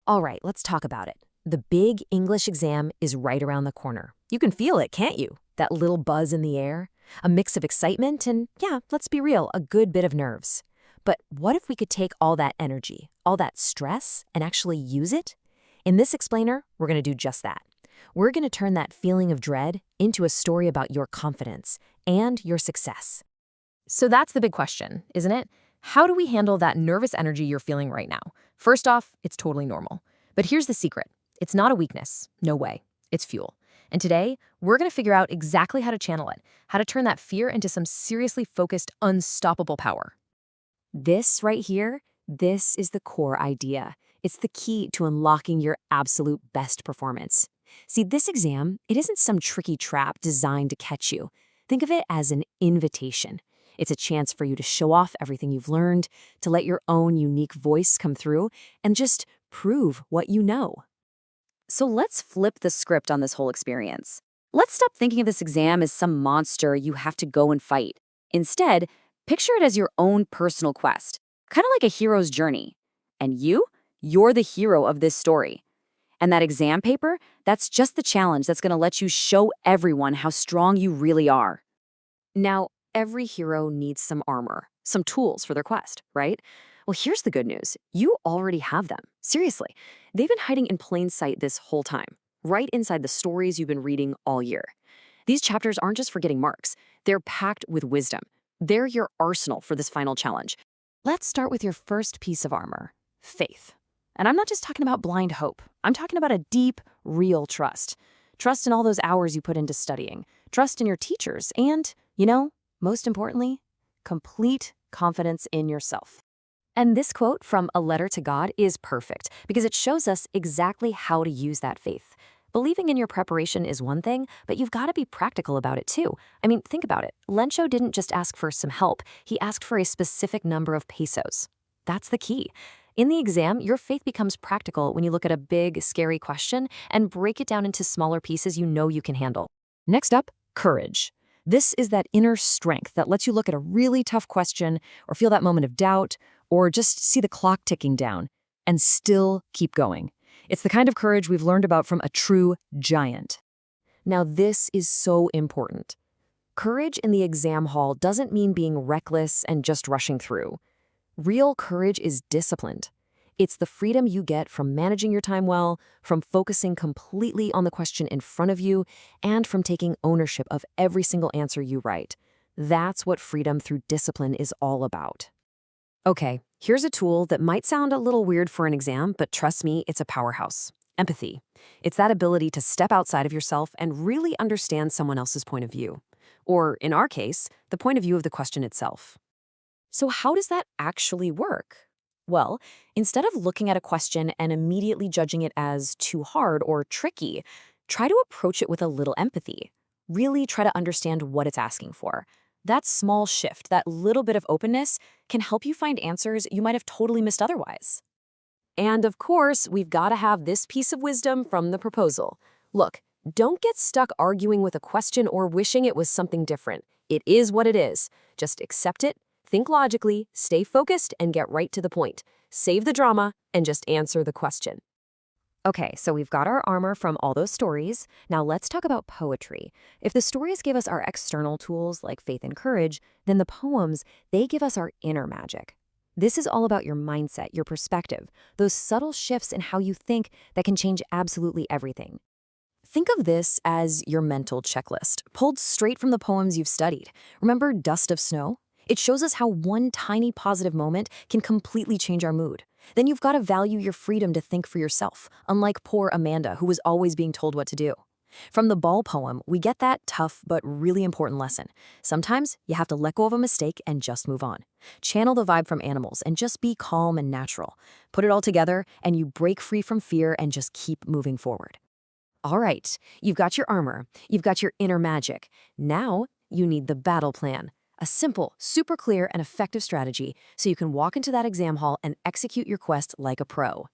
All right, let's talk about it. The big English exam is right around the corner. You can feel it, can't you? That little buzz in the air, a mix of excitement and, yeah, let's be real, a good bit of nerves. But what if we could take all that energy, all that stress, and actually use it? In this explainer, we're going to do just that. We're going to turn that feeling of dread into a story about your confidence and your success. So that's the big question, isn't it? How do we handle that nervous energy you're feeling right now? First off, it's totally normal. But here's the secret. It's not a weakness. No way. It's fuel. And today, we're going to figure out exactly how to channel it, how to turn that fear into some seriously focused, unstoppable power. This right here, this is the core idea. It's the key to unlocking your absolute best performance. See, this exam, it isn't some tricky trap designed to catch you. Think of it as an invitation. It's a chance for you to show off everything you've learned, to let your own unique voice come through, and just prove what you know. So let's flip the script on this whole experience. Let's stop thinking of this exam as some monster you have to go and fight. Instead, picture it as your own personal quest, kind of like a hero's journey. And you're the hero of this story. And that exam paper, that's just the challenge that's going to let you show everyone how strong you really are. Now, every hero needs some armor, some tools for their quest, right? Well, here's the good news. You already have them. Seriously. They've been hiding in plain sight this whole time, right inside the stories you've been reading all year. These chapters aren't just for getting marks. They're packed with wisdom. They're your arsenal for this final challenge. Let's start with your first piece of armor, faith. And I'm not just talking about blind hope. I'm talking about a deep, real trust. Trust in all those hours you put into studying. Trust in your teachers. And, most importantly, complete confidence in yourself. And this quote from A Letter to God is perfect because it shows us exactly how to use that faith. Believing in your preparation is one thing, but you've got to be practical about it too. I mean, think about it. Lencho didn't just ask for some help. He asked for a specific number of pesos. That's the key. In the exam, your faith becomes practical when you look at a big, scary question and break it down into smaller pieces you know you can handle. Next up, courage. This is that inner strength that lets you look at a really tough question or feel that moment of doubt or just see the clock ticking down and still keep going. It's the kind of courage we've learned about from a true giant. Now, this is so important. Courage in the exam hall doesn't mean being reckless and just rushing through. Real courage is disciplined. It's the freedom you get from managing your time well, from focusing completely on the question in front of you, and from taking ownership of every single answer you write. That's what freedom through discipline is all about. Okay, here's a tool that might sound a little weird for an exam, but trust me, it's a powerhouse. Empathy. It's that ability to step outside of yourself and really understand someone else's point of view. Or, in our case, the point of view of the question itself. So how does that actually work? Well, instead of looking at a question and immediately judging it as too hard or tricky, try to approach it with a little empathy. Really try to understand what it's asking for. That small shift, that little bit of openness, can help you find answers you might have totally missed otherwise. And of course, we've got to have this piece of wisdom from the proposal. Look, don't get stuck arguing with a question or wishing it was something different. It is what it is. Just accept it. Think logically, stay focused, and get right to the point. Save the drama and just answer the question. Okay, so we've got our armor from all those stories. Now let's talk about poetry. If the stories give us our external tools like faith and courage, then the poems, they give us our inner magic. This is all about your mindset, your perspective, those subtle shifts in how you think that can change absolutely everything. Think of this as your mental checklist, pulled straight from the poems you've studied. Remember Dust of Snow? It shows us how one tiny positive moment can completely change our mood. Then you've got to value your freedom to think for yourself, unlike poor Amanda, who was always being told what to do. From the ball poem, we get that tough but really important lesson. Sometimes you have to let go of a mistake and just move on. Channel the vibe from animals and just be calm and natural. Put it all together and you break free from fear and just keep moving forward. All right, you've got your armor, you've got your inner magic. Now you need the battle plan. A simple, super clear, and effective strategy so you can walk into that exam hall and execute your quest like a pro.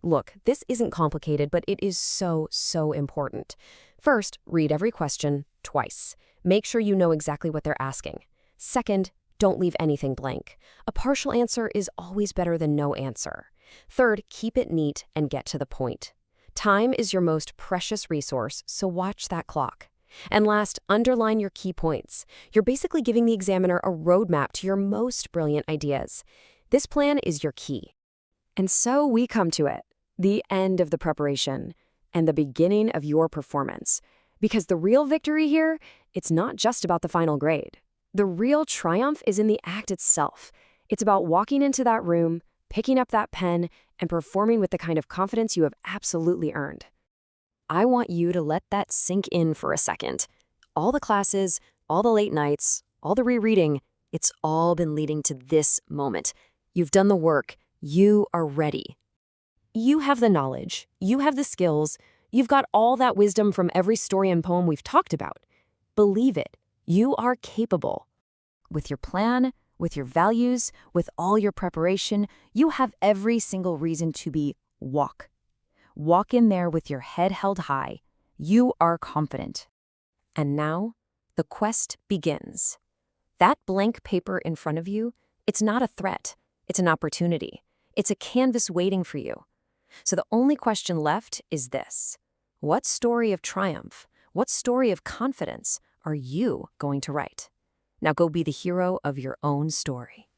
Look, this isn't complicated, but it is so important. First, read every question twice. Make sure you know exactly what they're asking. Second, Don't leave anything blank. A partial answer is always better than no answer. Third, keep it neat and get to the point. Time is your most precious resource, so watch that clock. And last, underline your key points. You're basically giving the examiner a roadmap to your most brilliant ideas. This plan is your key. And so we come to it, the end of the preparation and the beginning of your performance. Because the real victory here, it's not just about the final grade. The real triumph is in the act itself. It's about walking into that room, picking up that pen, and performing with the kind of confidence you have absolutely earned. I want you to let that sink in for a second. All the classes, all the late nights, all the rereading, it's all been leading to this moment. You've done the work. You are ready. You have the knowledge. You have the skills. You've got all that wisdom from every story and poem we've talked about. Believe it. You are capable. With your plan, with your values, with all your preparation, you have every single reason to be walk. Walk in there with your head held high. You are confident. And now, the quest begins. That blank paper in front of you, it's not a threat. It's an opportunity. It's a canvas waiting for you. So the only question left is this. What story of triumph, what story of confidence are you going to write? Now go be the hero of your own story.